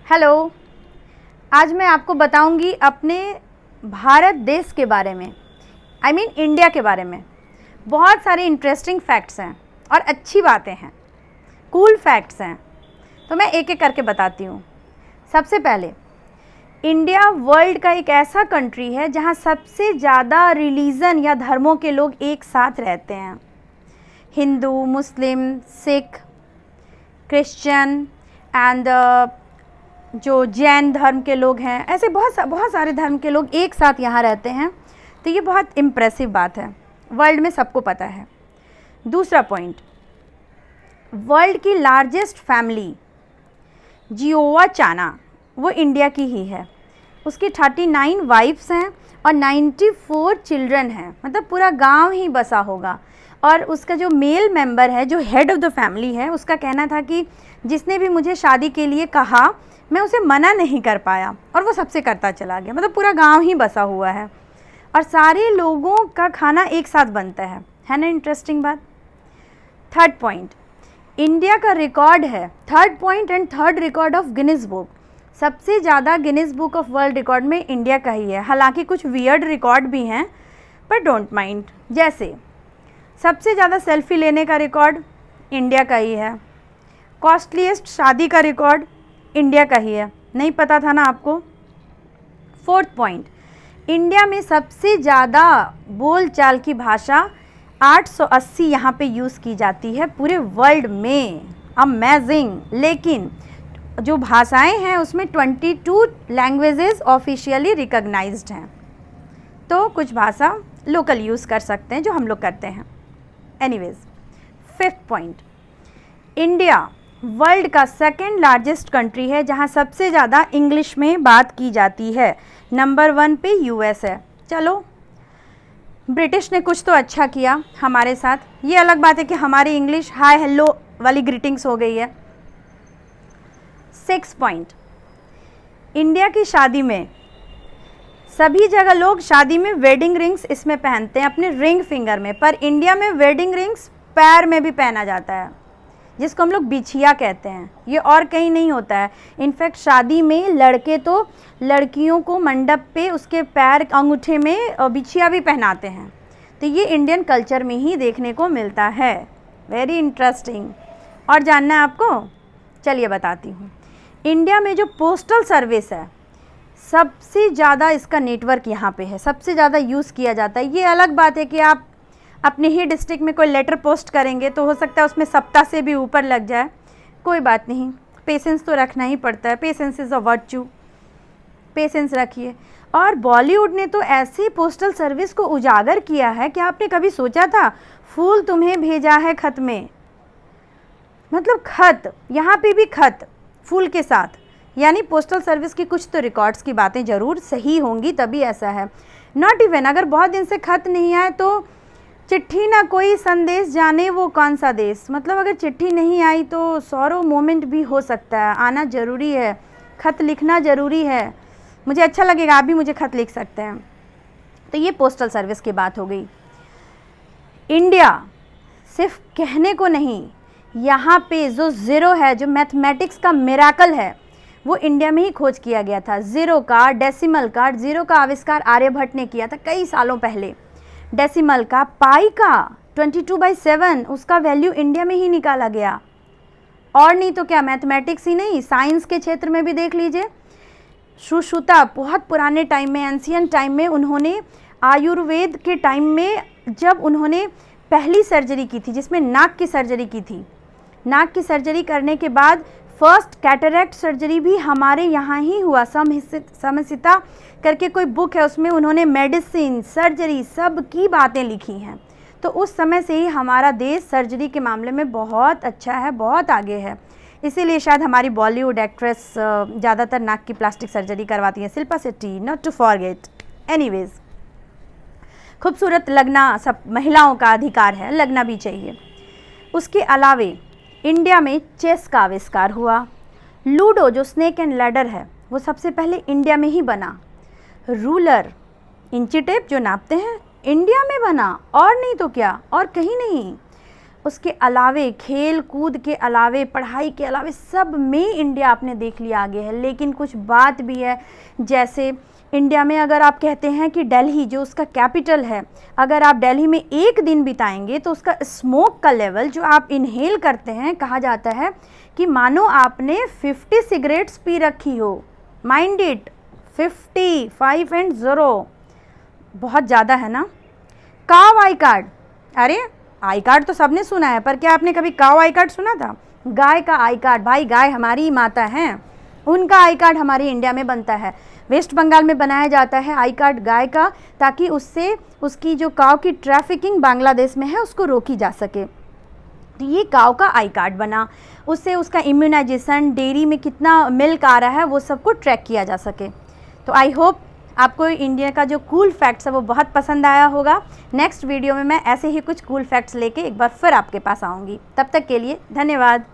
Hello. आज मैं आपको बताऊंगी अपने भारत देश के बारे में, इंडिया के बारे में। बहुत सारे इंटरेस्टिंग फैक्ट्स हैं और अच्छी बातें हैं, कूल फैक्ट्स हैं, तो मैं एक एक करके बताती हूँ। सबसे पहले, इंडिया वर्ल्ड का एक ऐसा कंट्री है जहाँ सबसे ज़्यादा रिलीजन या धर्मों के लोग एक साथ रहते हैं। हिंदू, मुस्लिम, सिख, क्रिश्चियन एंड जो जैन धर्म के लोग हैं, ऐसे बहुत सारे धर्म के लोग एक साथ यहाँ रहते हैं। तो ये बहुत इम्प्रेसिव बात है, वर्ल्ड में सबको पता है। दूसरा पॉइंट, वर्ल्ड की लार्जेस्ट फैमिली जियोवा चाना वो इंडिया की ही है। उसकी 39 वाइफ्स हैं और 94 चिल्ड्रन हैं, मतलब पूरा गांव ही बसा होगा। और उसका जो मेल मेंबर है, जो हेड ऑफ़ द फैमिली है, उसका कहना था कि जिसने भी मुझे शादी के लिए कहा मैं उसे मना नहीं कर पाया, और वो सबसे करता चला गया। मतलब पूरा गांव ही बसा हुआ है और सारे लोगों का खाना एक साथ बनता है ना इंटरेस्टिंग बात। थर्ड पॉइंट, इंडिया का रिकॉर्ड है, third point and third record of Guinness book. सबसे ज़्यादा Guinness book of world record में इंडिया का ही है। हालांकि कुछ वियर्ड रिकॉर्ड भी हैं, पर डोंट माइंड। जैसे सबसे ज़्यादा सेल्फी लेने का रिकॉर्ड इंडिया का ही है। कॉस्टलीस्ट शादी का रिकॉर्ड इंडिया का ही है। नहीं पता था ना आपको। फोर्थ पॉइंट, इंडिया में सबसे ज़्यादा बोलचाल की भाषा 880 यहाँ पे यूज़ की जाती है पूरे वर्ल्ड में। अमेजिंग। लेकिन जो भाषाएं हैं उसमें 22 लैंग्वेजेस ऑफिशियली रिकॉग्नाइज्ड हैं, तो कुछ भाषा लोकल यूज़ कर सकते हैं, जो हम लोग करते हैं। Anyways, fifth point, India world का सेकेंड लार्जेस्ट कंट्री है जहां सबसे ज़्यादा इंग्लिश में बात की जाती है। नंबर 1 पे यूएस है। चलो, ब्रिटिश ने कुछ तो अच्छा किया हमारे साथ। ये अलग बात है कि हमारी इंग्लिश हाय हेलो वाली ग्रीटिंग्स हो गई है। सिक्स पॉइंट, इंडिया की शादी में सभी जगह लोग शादी में वेडिंग रिंग्स इसमें पहनते हैं, अपने रिंग फिंगर में, पर इंडिया में वेडिंग रिंग्स पैर में भी पहना जाता है, जिसको हम लोग बिछिया कहते हैं। ये और कहीं नहीं होता है। इनफैक्ट शादी में लड़के तो लड़कियों को मंडप पे उसके पैर अंगूठे में बिछिया भी पहनाते हैं। तो ये इंडियन कल्चर में ही देखने को मिलता है। Very interesting. और जानना है आपको? चलिए बताती हूँ। इंडिया में जो पोस्टल सर्विस है, सबसे ज़्यादा इसका नेटवर्क यहाँ पे है, सबसे ज़्यादा यूज़ किया जाता है। ये अलग बात है कि आप अपने ही डिस्ट्रिक्ट में कोई लेटर पोस्ट करेंगे तो हो सकता है उसमें सप्ताह से भी ऊपर लग जाए। कोई बात नहीं, पेशेंस तो रखना ही पड़ता है। Patience is a virtue. Patience रखिए। और बॉलीवुड ने तो ऐसी पोस्टल सर्विस को उजागर किया है कि आपने कभी सोचा था फूल तुम्हें भेजा है खत में, मतलब खत, यहाँ पे भी खत फूल के साथ। यानी पोस्टल सर्विस की कुछ तो रिकॉर्ड्स की बातें ज़रूर सही होंगी, तभी ऐसा है। नॉट इवन अगर बहुत दिन से खत नहीं आए तो चिट्ठी ना कोई संदेश जाने वो कौन सा देश। मतलब अगर चिट्ठी नहीं आई तो सॉरो मोमेंट भी हो सकता है। आना ज़रूरी है, खत लिखना ज़रूरी है। मुझे अच्छा लगेगा, आप भी मुझे खत लिख सकते हैं। तो ये पोस्टल सर्विस की बात हो गई। इंडिया सिर्फ कहने को नहीं, यहाँ पे जो ज़ीरो है, जो मैथमेटिक्स का मिराकल है, वो इंडिया में ही खोज किया गया था। ज़ीरो का, डेसिमल का, ज़ीरो का आविष्कार आर्यभट्ट ने किया था कई सालों पहले। डेसिमल का, पाई का 22/7, उसका वैल्यू इंडिया में ही निकाला गया। और नहीं तो क्या, मैथमेटिक्स ही नहीं, साइंस के क्षेत्र में भी देख लीजिए। सुश्रुता बहुत पुराने टाइम में, एंशियंट टाइम में, उन्होंने आयुर्वेद के टाइम में जब उन्होंने पहली सर्जरी की थी, जिसमें नाक की सर्जरी की थी, नाक की सर्जरी करने के बाद फर्स्ट कैटरेक्ट सर्जरी भी हमारे यहाँ ही हुआ। समसिता करके कोई बुक है, उसमें उन्होंने मेडिसिन, सर्जरी, सब की बातें लिखी हैं। तो उस समय से ही हमारा देश सर्जरी के मामले में बहुत अच्छा है, बहुत आगे है। इसीलिए शायद हमारी बॉलीवुड एक्ट्रेस ज़्यादातर नाक की प्लास्टिक सर्जरी करवाती हैं। Shilpa Shetty, not to forget. Anyways, खूबसूरत लगना सब महिलाओं का अधिकार है, लगना भी चाहिए। उसके अलावे इंडिया में चेस का आविष्कार हुआ। लूडो जो स्नेक एंड लैडर है, वो सबसे पहले इंडिया में ही बना। रूलर, इंची टेप जो नापते हैं, इंडिया में बना, और नहीं तो क्या, और कहीं नहीं। उसके अलावे खेल कूद के अलावे, पढ़ाई के अलावे सब में इंडिया आपने देख लिया आगे है। लेकिन कुछ बात भी है, जैसे इंडिया में अगर आप कहते हैं कि दिल्ली जो उसका कैपिटल है, अगर आप दिल्ली में एक दिन बिताएंगे तो उसका स्मोक का लेवल जो आप इनहेल करते हैं, कहा जाता है कि मानो आपने 50 सिगरेट्स पी रखी हो। माइंड इट, 55 एंड 0, बहुत ज़्यादा है ना। काव आई कार्ड, अरे आई कार्ड तो सबने सुना है, पर क्या आपने कभी काव आई कार्ड सुना था? गाय का आई कार्ड, भाई गाय हमारी माता हैं, उनका आई कार्ड हमारे इंडिया में बनता है। वेस्ट बंगाल में बनाया जाता है आई कार्ड गाय का, ताकि उससे उसकी जो काव की ट्रैफिकिंग बांग्लादेश में है उसको रोकी जा सके। तो ये काव का आई कार्ड बना, उससे उसका इम्यूनाइजेशन, डेयरी में कितना मिल्क आ रहा है, वो सबको ट्रैक किया जा सके। तो आई होप आपको इंडिया का जो कूल फैक्ट्स है वो बहुत पसंद आया होगा। नेक्स्ट वीडियो में मैं ऐसे ही कुछ कूल फैक्ट्स लेके एक बार फिर आपके पास आऊँगी। तब तक के लिए धन्यवाद।